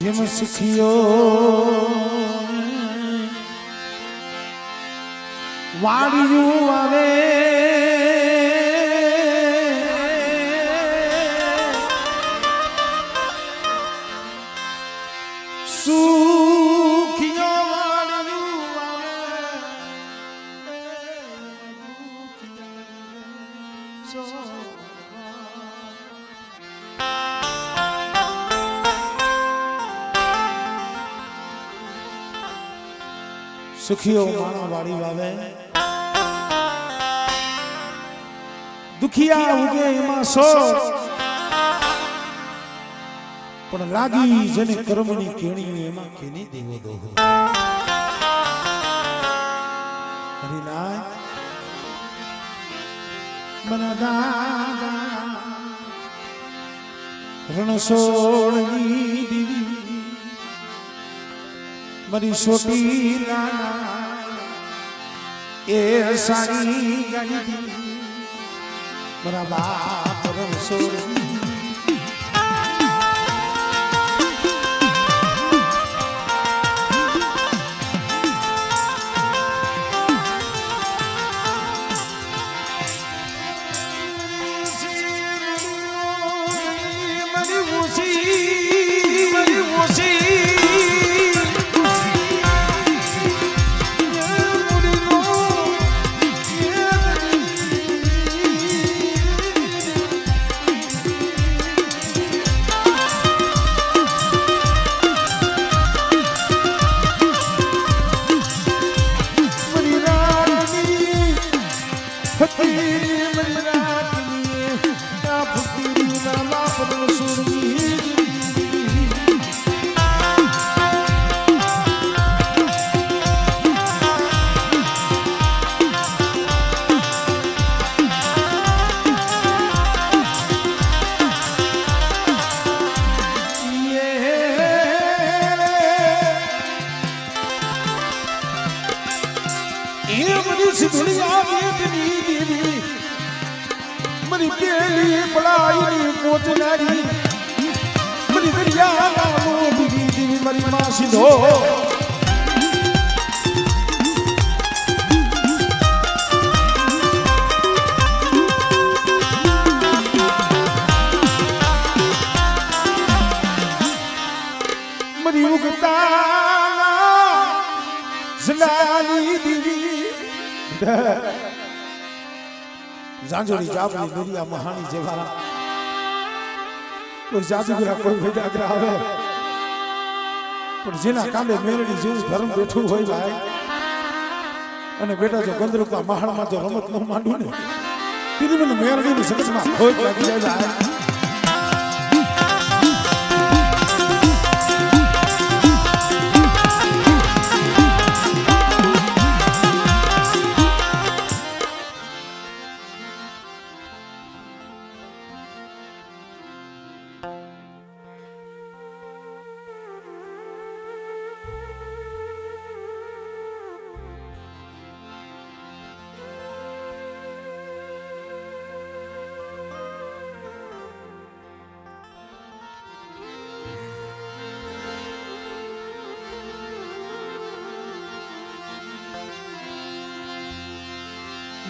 જેમ સુખીઓ વાડિયું આવે સુખીઓ વાડિયું આવે સુખીઓ માણા વાળી વાવે દુખિયા ઉગે એમાં સો પણ લાગી જેને કર્મની કેણી એમાં કેની દેવો દોહો હરિનાય મના દાદા રણછોડની દીવી મારી છોટી લાલા એ સારી ગાડી મારા બાપ રણછોડ मरी पेली पढ़ाई पोत नारी मरी दरिया दीदी दीदी मरी माँ सिंधो मरी उगता जलाली दीदी जांजोरी जापली दुनिया महानी जेवाला कोई जादूगरा कोई वेदाग्रा आवे पण जेना कांडे मेलડી જેવું ધર્મ બેઠું હોય ભાઈ અને બેટા જો ગંદરૂપા મહાણમાં જો રમત ન માંડું ને તીરી મને મેલડીની સગસમાં ખોટ લાગી જાય ભાઈ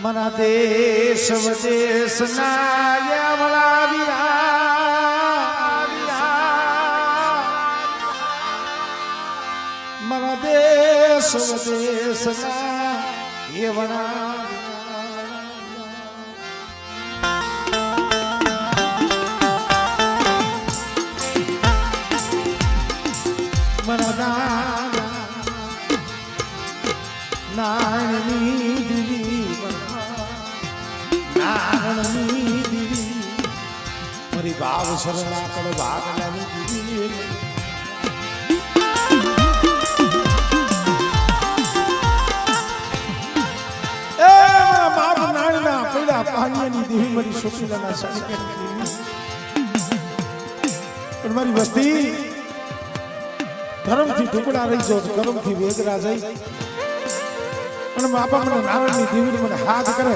मना देश वदेश नाया वला विरा मना देश वदेश ना ये वना मना दाना नानी मरी भाव शरणा कर भाग लानी दीदी ए मार नाणना पहिला पाણીની દેવી મારી સોશીલાના સાની પણ મારી વસ્તી ધર્મથી ટુકડા રહી જો કર્મથી વેગરા જાય અને બાપા મને નારાયણની દેવીને મને હાથ કરે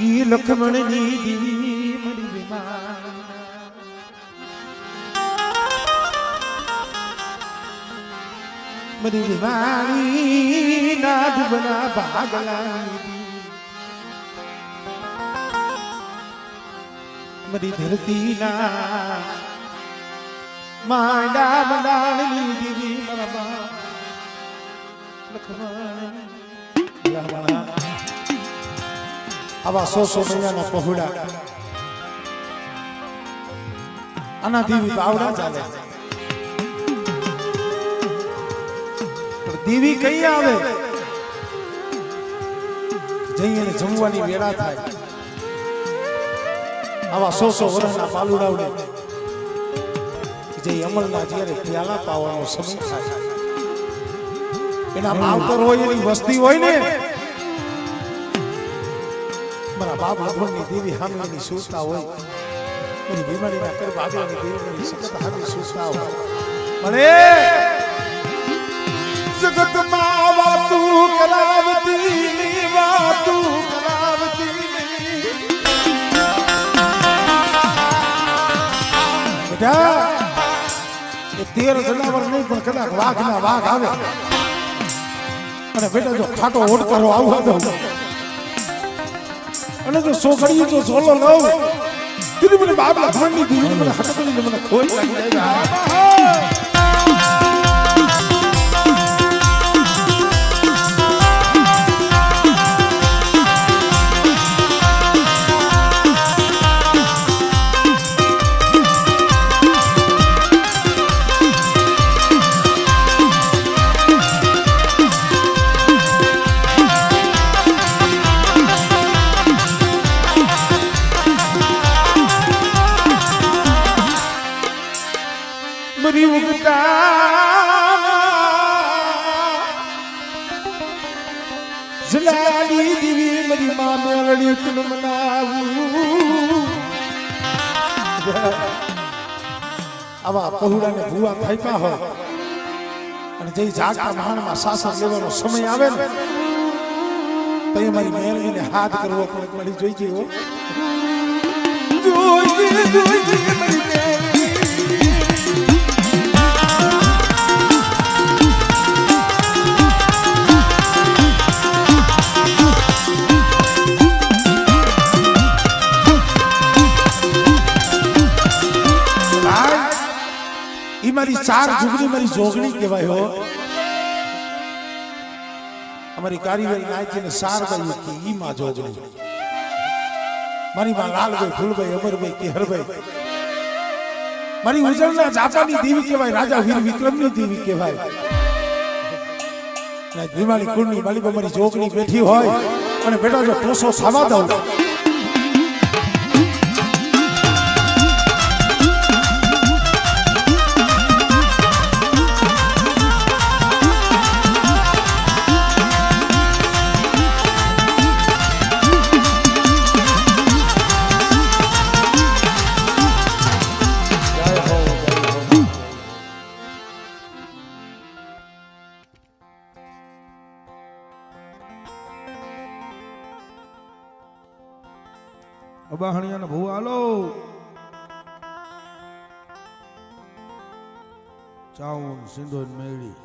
ઈ લખમણની દીવી મરી વિમાન મરી વિમાની નાદ બના ભાગલાની મરી ધરતી ના માંડા મંડાણની દીવી મારા લખમણ આવા 100 મહિનાના પહોળા આના દેવી બાવડા ચાલે પણ દેવી કઈ આવે જઈને જમવાની વેળા થાય આવા 100 વર્ષના પાલુડાવડે જે અમલના જ્યારે પ્યાલા પાવાનો સમય થાય એના માવતર હોય એની વસ્તી હોય ને મારા બાપ લખમણની દેવી હામીની સૂચના હોય એની બીમારીના કર બાગલાની દેવીની સતત હામી સૂચના હોય મને જગતમાં વાતું કરાવતી બેટા એ 13 જનાવર નહીં પણ કદાચ વાઘના વાઘ આવે અને બેટા જો ખાટો ઓડકારો આવવા દઉં અને જો સોગડીએ જો ઝોલો લઉં તીરી મને બાપ લખમણની દેવીને મને હટકડીને મને ખોઈ લાગી જાય મરી ઉગતા જલાલી દેવી મરી માં મેળડી તું મનાવું આવા પહોળાને ભૂવા થાયકા હોય અને જે જાગતા મહાણમાં શાસન લેવાનો સમય આવે ને તો એ મારી મેળવીને હાથ કરવો પણ મળી જોઈ ગયો જોઈએ મારી મારી 4 જુગની મારી જોગણી કહેવાય હો અમારી કારીગરી નાયકીને 4 બાઈ કે ઈ માં જોગણી મારી માં લાલભાઈ ફૂલભાઈ અમરભાઈ કેહરભાઈ મારી ઉજળના જાપાની દેવી કહેવાય રાજા વીર વિક્રમની દેવી કહેવાય ને ભીમાની કુળની માલિક મારી જોગણી બેઠી હોય અને બેટા જો ટોસો સાવા દઉં અબાહણિયાના ભૂ હાલો ચાઉન સિંધોન મેળી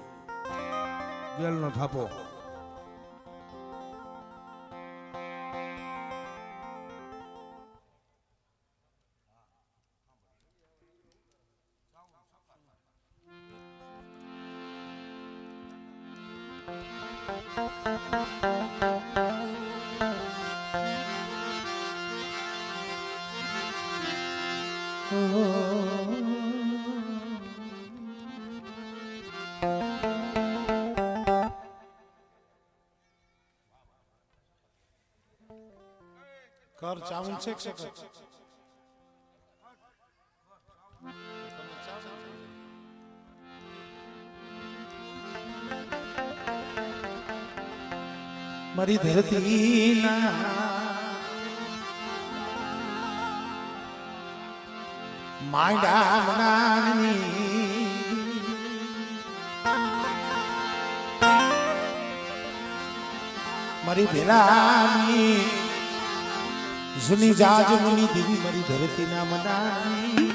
ગેલનો થાપો કર ચાવલ છે કે મારી ધરતી ના માંડા મનાની મારી ભેલાની જૂની જાજ મુની દેવી મારી ધરતી ના મનાની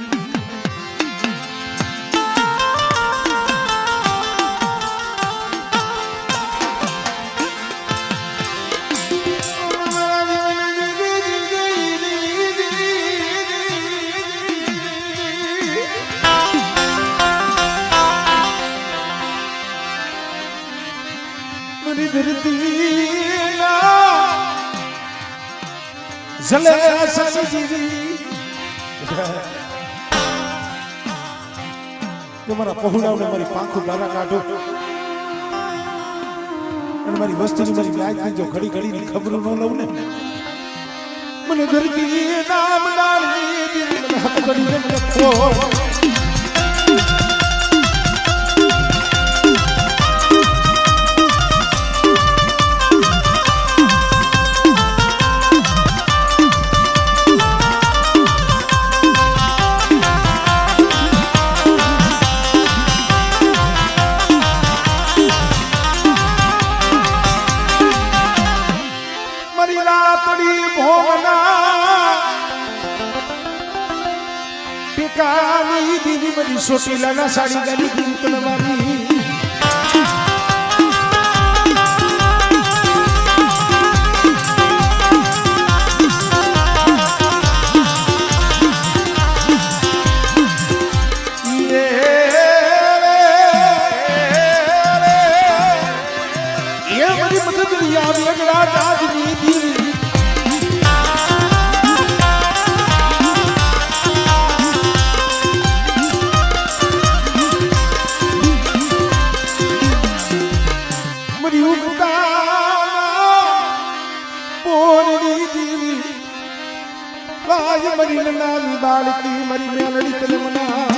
જલે સજીવી મારા પહોળાઓને મારી પાંખું બહાર કાઢો અને મારી વસ્તીની મારી વ્યાજની જો ઘડી ઘડીની ખબર ન લઉં ને મને ધરતી નામ ડાળી મને હાથ કરીને લખો પિકાની દીવી બધી સોટીલાના સાડી ગાલી દીવી તલવારી એ બધી મદદ યાદ લગડા દાદની દીવી મરી નાની બાળકી મરી મેલડી તલમના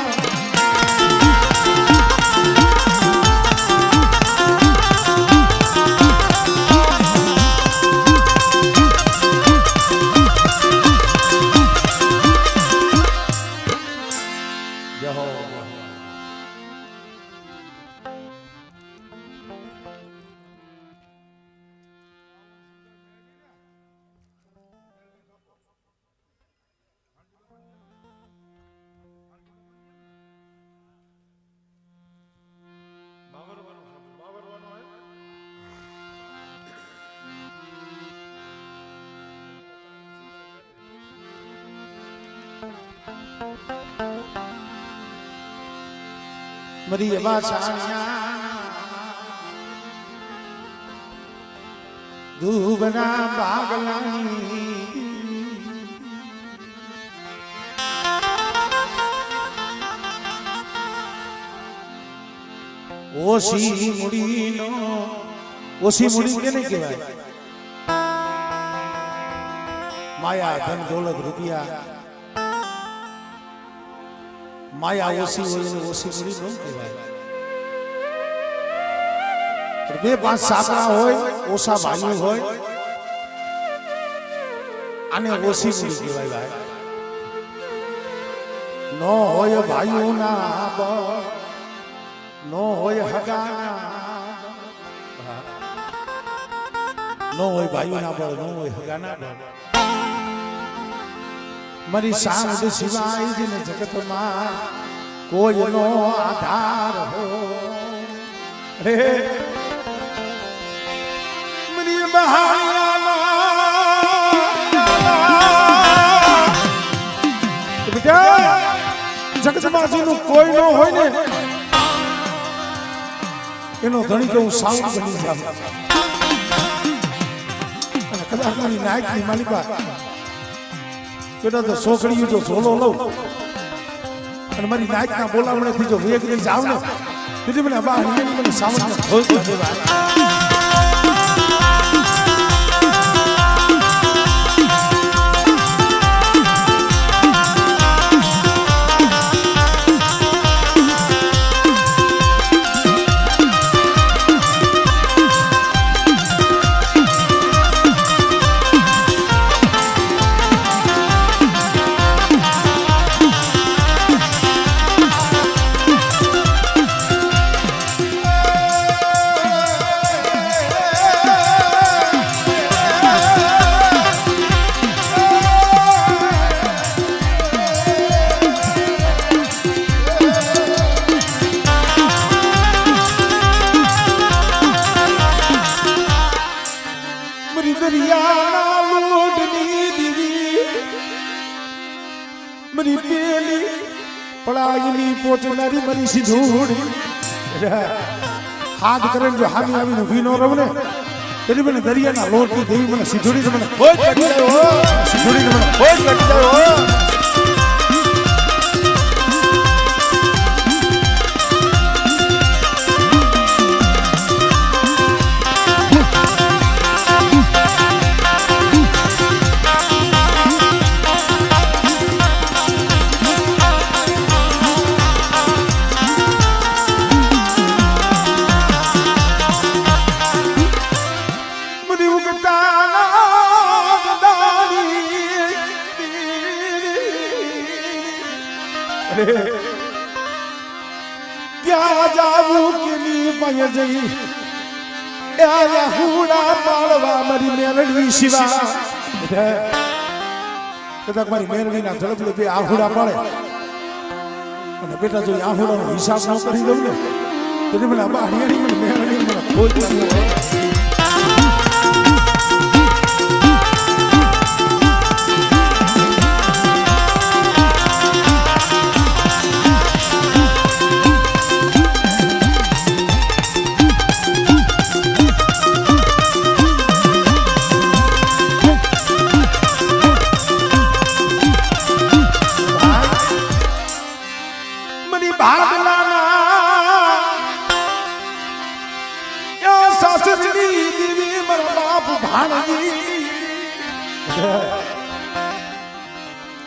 મરી વાસાણિયા દુબના બાગલાની ઓસી મુડીનો ઓસી મુડી કેને કહેવાય માયા ધન દોલત રૂપિયા માયા ઓસી હોય ઓસી મુડી ન કહેવાય બે પાંચ સાકરા હોય ઓસા ભાઈઓ હોય આને ઓસી મુડી કહેવાય ભાઈ નો હોય ભાઈઓ ના બળ નો હોય હગાના નો હોય ભાઈઓ ના બળ નો હોય હગાના બળ મારી સાંજ સિવાય જને જગતમાં કોઈ નો આધાર હો રે મરી બહાયા જગતમાં જેનું કોઈ નો હોય ને એનો ધણી કે હું સાઉન્ડ બની જાઉં અને કદાચ મારી નાયકની માલિકા બેટા તો છોકરીઓ જો ઝોલો લઉં અને મારી નાયકના બોલાવણેથી જો વેગરી જાવ ને તેથી મને બહાર મને સાઉન્ડ ખોલતો દેવાય દરિયાના લોટની દીવી મારી પેલી પડાઈની પોચનારી મારી સિંધુડી હાથ કરીને જો હામી આવીને વીનો રવને તેરી મને દરિયાના લોટની દેવી મને સિંધુડી મને કોઈ કાઢી જાય સિંધુડી મને કોઈ કાઢી જાય ક્યાં જાવું કેની પાય જઈ આયા હુડા પાળવા મારી મેલડી શિવા કદાચ મારી મેલડીના ઝડપ બે આહુડા પાડે અને બેટા જો આહુડાનો હિસાબ ન કરી દઉં ને તો મને બાહણી મને મેલડી મને ખોજ લાગ્યો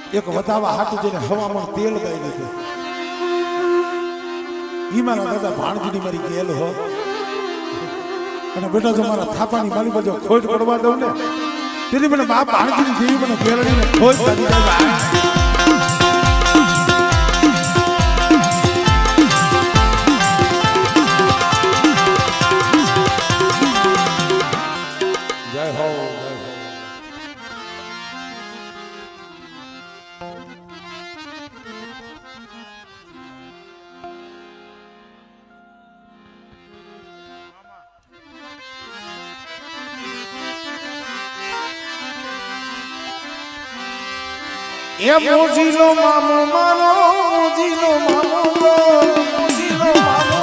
એક વધાવા હાથ જેને હવામાં તેલ ગાઈ દીધું ઈ મારા દાદા ભાણજીની મારી ગેલ હો અને બેટા જો મારા થાપાની મારી બાજુ ખોજ પડવા દઉં ને તેની મને બાપ ભાણજીની જેવી મને ગેલડીને ખોજ કાઢી જાય એ મોજીલો મામો મારો મોજીલો મામો મોજીલો મામો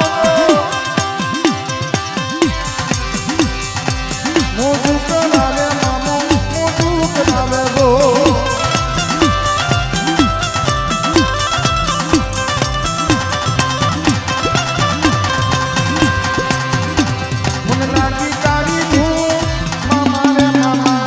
મોજુ કરાવે મામો મોજુ કરાવે ગો મને લાગી તારી ધૂમ મામા રે મામા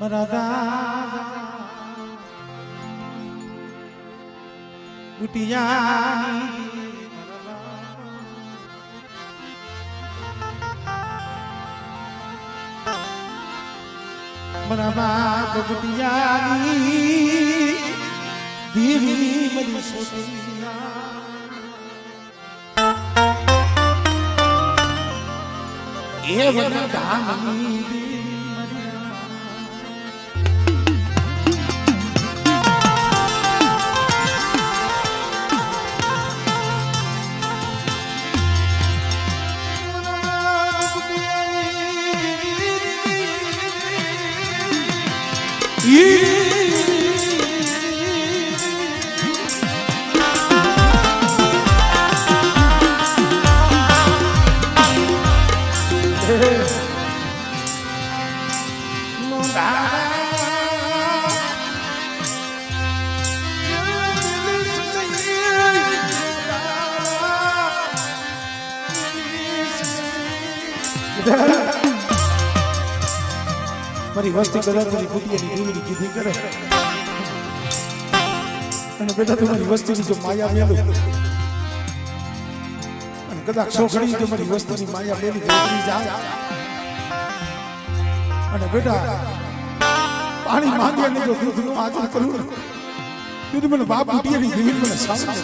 મરાદા બુટિયાની મરા બાપ બુટિયાની દીવી મરી સોતિયા એ વરદાની મારી વસ્તી કદાચ મારી બુટિયાની દીવડી કીધી કરે અને બેટા તમારી વસ્તીની જો માયા મેલું અને કદાચ છોકરી જો મારી વસ્તીની માયા મેલી ગઈ જાય અને બેટા પાણી માંગે ને જો દૂધનું આદર કરું ને મને બાપ બુટિયાની દીવડી મને સામે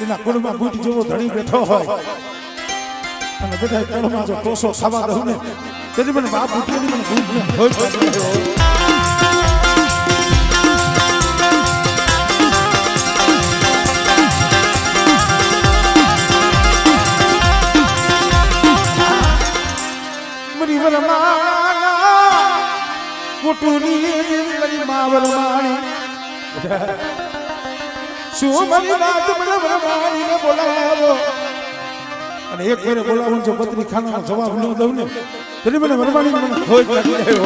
એના કુળમાં બુટ જેવો ધણી બેઠો હોય અને બધા કળમાં જો કોસો ખાવા દઉં ને તેથી મને બાપ બુટિયાની મને ભૂખ ને હોય મરી વરમાના કુટુની મરી માવર માણી શું મારી વાત મને વરમાણીને બોલાવો અને એક ફેરે બોલાવું જો પત્રી ખાનાનો જવાબ ન દઉં ને તેથી મને વરમાણી મને ખોજ લાગી ગયો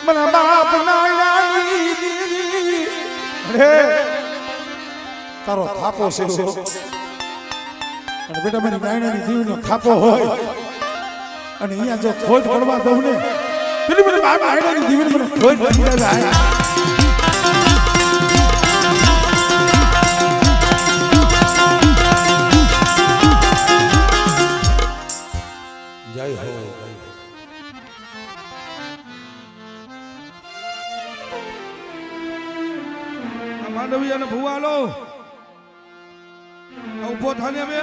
મને બાપ નાની અરે તારો થાપો છે અને બેટા મારી નાયણાની દીવનો થાપો હોય અને અહીંયા જો ખોજ પડવા દઉં ને પેલી મને બાપ નાયણાની દીવની મને ખોજ પડી જાય જય હો માંડવી અને ભુવાલો ઉભો થાને હવે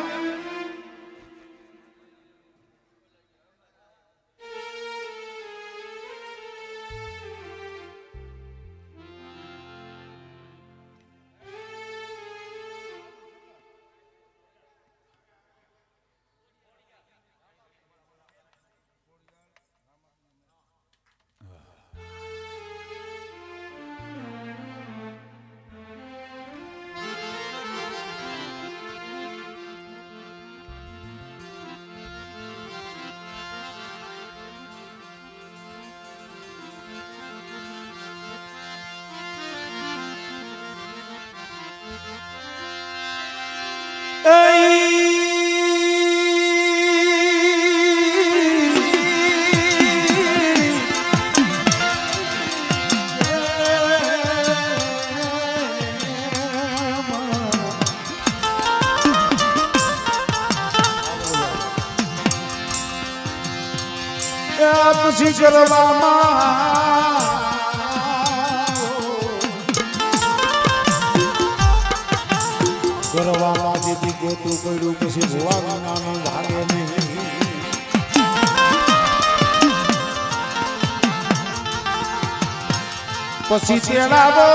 પછી કરવામાં જેથી ગોતું પડ્યું પછી ભુવા વિનાનું ભાગે નહીં પછી તેડાવો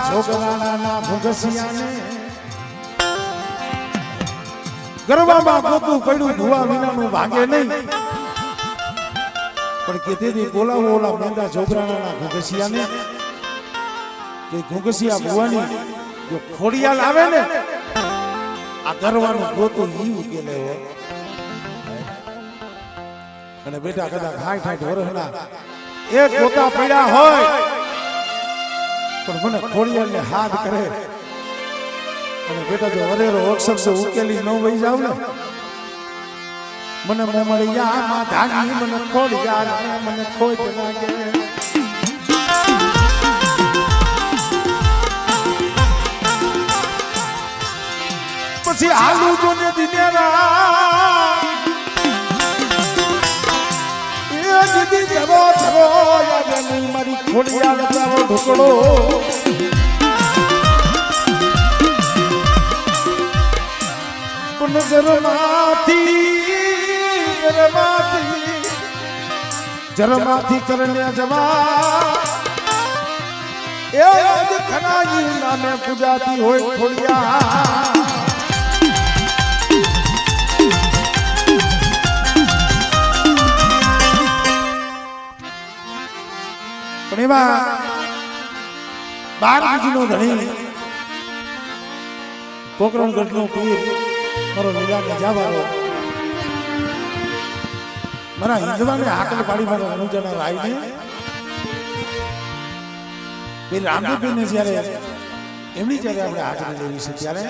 છોકરાના ભૂગસિયાને ગરબામાં ગોતું પડ્યું ધુવા વિનાનું ભાગે નહીં પણ કેતેથી બોલાવો ઓલા મેંદા છોકરાના ભૂગસિયાને કે ઘુંઘસિયા ભુવાની જો ખોડિયાલ આવે ને આ ગરવાનું ગોતું ઈ ઉકેલે હોય અને બેટા કદાચ 60 વર્ષના એક ગોતા પડ્યા હોય પણ મને ખોડિયાલને હાથ કરે અને બેટા જો અરેરો અક્ષર સે ઉકેલી ન વઈ જાવ ને મને મોમળિયા માં ધાની મને ખોડિયાલ મને ખોજ લાગે પછી આલુ જોને દિનેરા એ દીદી જરો જરો યાદ નહીં મારી ખોડિયાલ તારો ઢોકળો જરમાથી કરને જવા એ આજ ખનાઈ નામે પૂજાતી હોય ખોડિયા પણ એમાં 12 બીજનો ધણી પોકરણગઢનો પીર મારો લીલા ગજાવાળો મારા હિંદવાને હાકલ પાડી મારા અનુજના રાઈને બે રામદેવને જ્યારે એમની જ્યારે આપણે હાજરી લેવી છે ત્યારે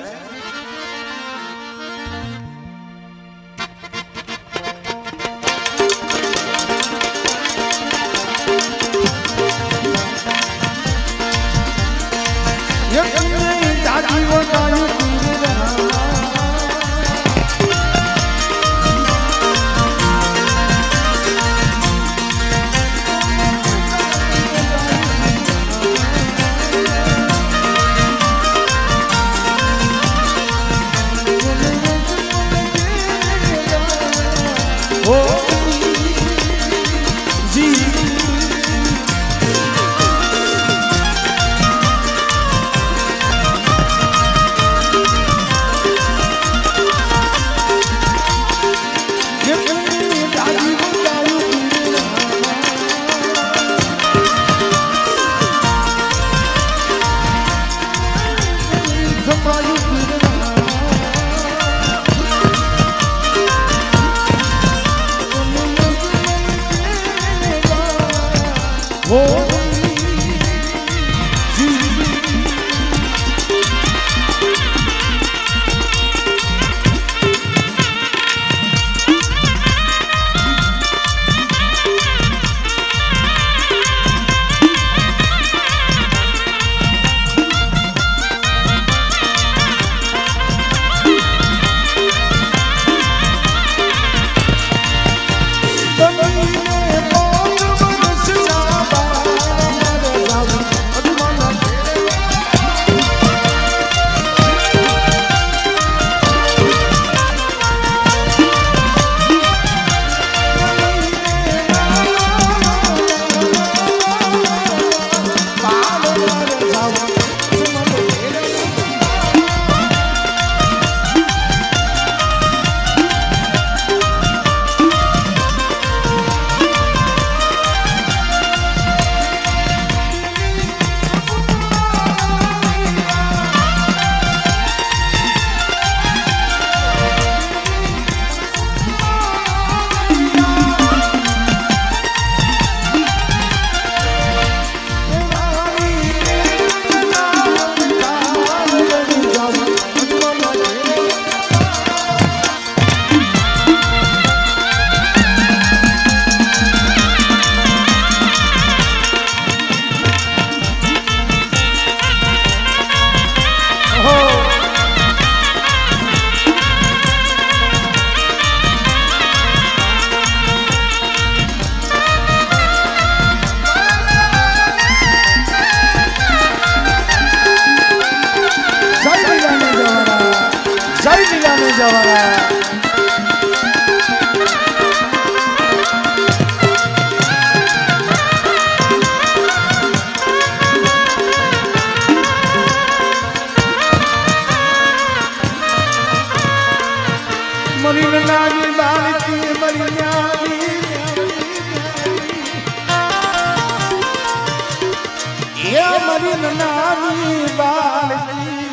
હે મારી નાની બાળકી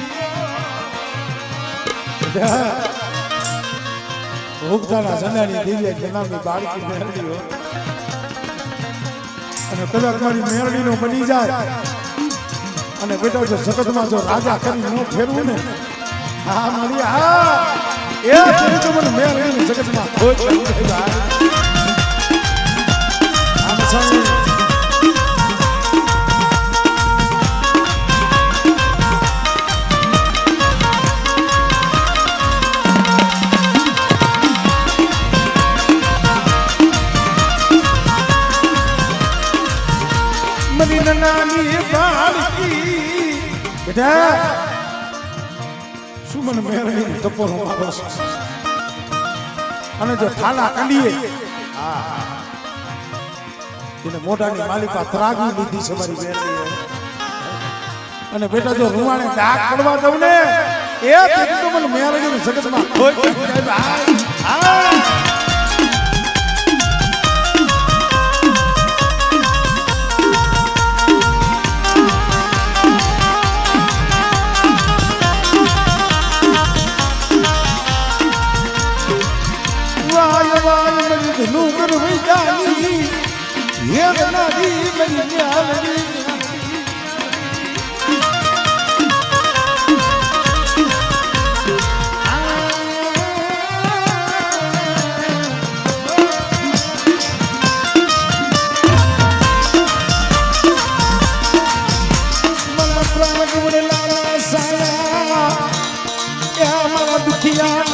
ભોગતાના જનાની દિવ્ય જનાની બાળકી મેળવી અને કદાચ મારી મેળવીનો બની જાય અને બેટા જો જગતમાં જો રાજા કરી ન ફેરવું ને હા મારી હા એ તો મને મેળવીને જગતમાં કોઈ બની જાય આમ સાહેબ નાની બાળકી બેટા શું મને મેળવી ટપોરો મારો અને જો થાલા કાઢીએ એને મોઢાની માલિકા ત્રાગી લીધી છે મારી બેટી અને બેટા જો રૂવાણે ડાક પડવા દઉં ને એ તો મને મેળવી જગતમાં કોઈ નુગર વૈદાની હે નાની મરી ન્યાલની મન પ્રાગ વડલા સાયા એ મારા દુખિયા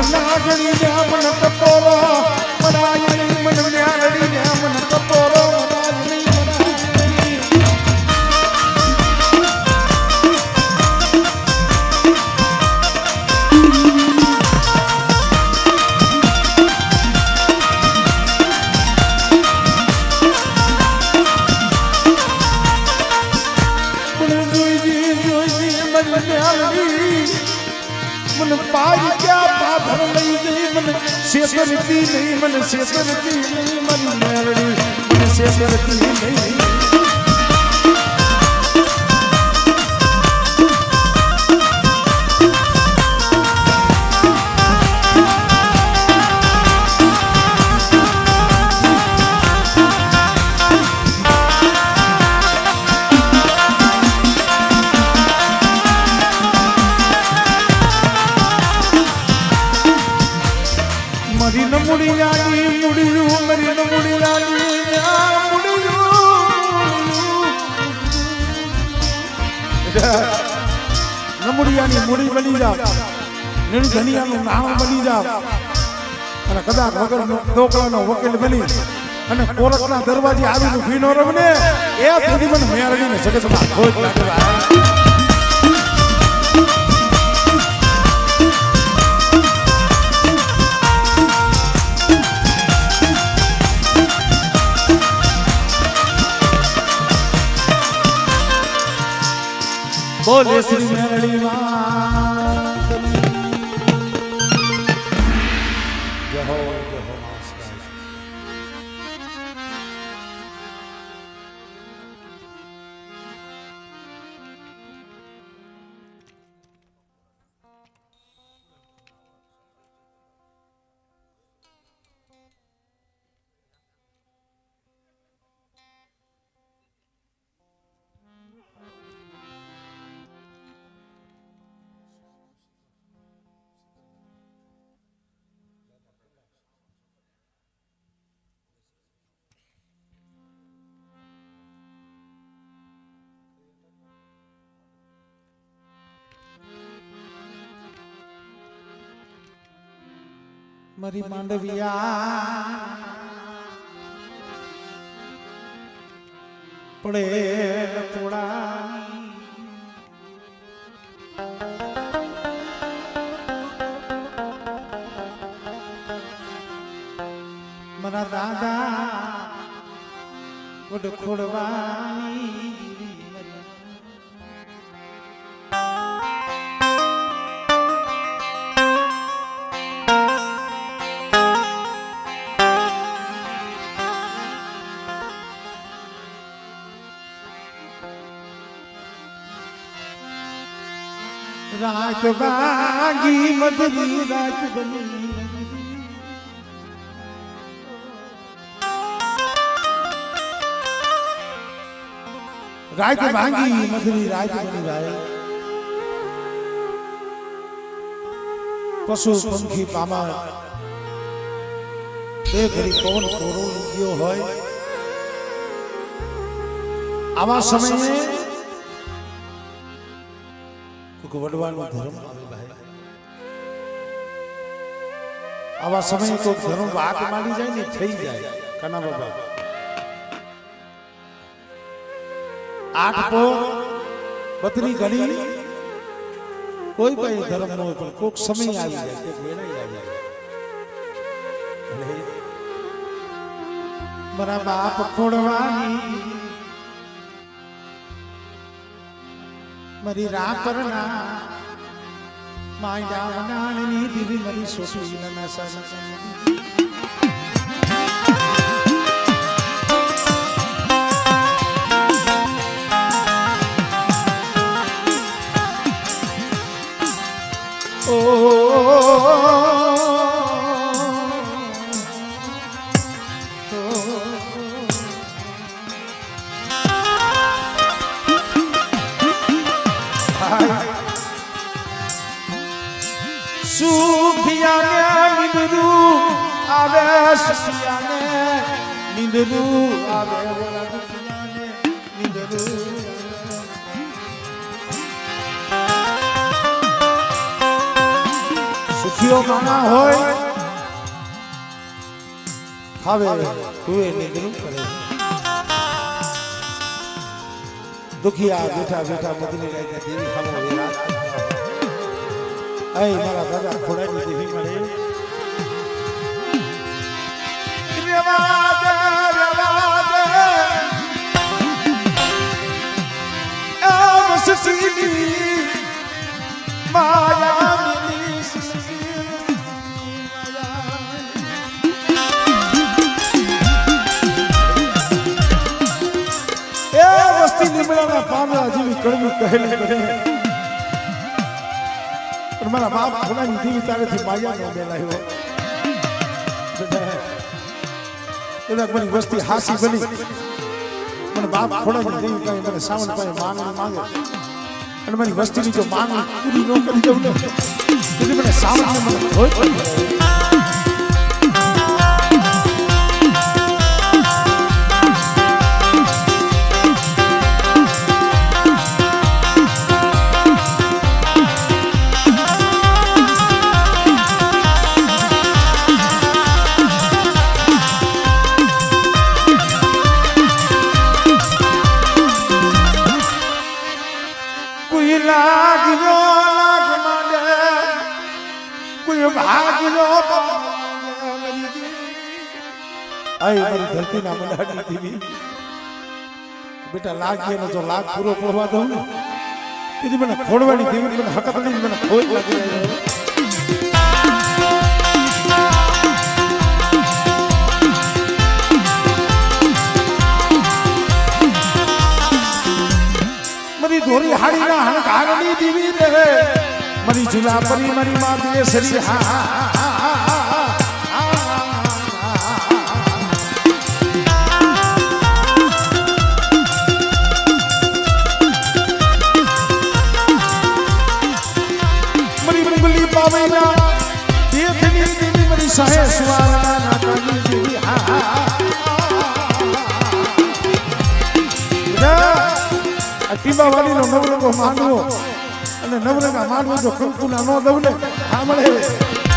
નાગણી ને મન ટપોરો મનાયણી મન ન્યાણી ને મન ટપોરો મનાયણી मन पाई क्या पाथर लई गई मन शेषरती नहीं मन शेषरती नहीं मन मेरड़ी मन शेषरती नहीं मुड़ियानी मुड़ियू मरी न मुड़ियानी मुड़ियू न मुड़ियानी मुड़ी बनी जा निर्धनियाનું નાણું બની જા અને કદાચ વગર ડોકલાનો વકીલ બની અને કોર્ટના દરવાજે આવીને ભીનો રમને એ સુધી મને મેળવીને જગતમાં ખોટ લાગે बोले श्री मेरड़ी मात जय हो मरी मांडविया पड़े थोड़ा मरा दादा वड खोड़वानी રાત વાગી મધરી રાત બની રાત ભાંગી મધરી રાત બની ભાઈ પશુ પંખી પામર બે ઘડી પવન કોરો ગયો હોય આવા સમયે કોઈ વડવાનો ધર્મ આવે ભાઈ આવા સમયે કોઈ ધર્મ વાત માંડી જાય ને થઈ જાય કના બાબા આઠ પો બત્રી ઘડી કોઈ પણ ધર્મ નો પણ કોઈક સમય આવી જાય કે વેળાઈ આવી જાય મારા બાપ ખોડવાની મારી રાપરના માયા વનાણની દીવી મારી સોસુઈના સાસા સુખીઓ માણા હોય હવે હુએ નિદ્રું કરે દુખિયા બેઠા બેઠા મદની રાત દેવી સામો વેરા અય મારા દાદા ખોડાની દેવી મળે પામરા જેવી કડવી કહેલી કરે પણ મારા બાપ ખોડાની દેવી તારેથી માયા ન બેલાયો મારી વસ્તી હાસી બની મને બાપ ખોડાની દેવી કઈ મને સાવન પાસે માંગણી માંગે અને મારી વસ્તીની જો માંગણી પૂરી ન કરી દઉં ને એટલે મને સાવન મને હોય ધરતી ના મલાડી દેવી બેટા લાખ ગયો જો લાખ પૂરો પડવા દઉં ને તેથી મને ખોડવાની દેવી મને હકત નહીં મને ખોટ લાગી જાય મારી ધોરી હાડી ના હણકારની દેવી રે મારી ઝુલા પરી મારી માં દે સરી હા સહે સુવાના નાની દેવી આ ટીબાવાળીનો નવરંગો માંડવો અને નવરંગા માંડવો જો કંકુના ન દઉં ને હા મળે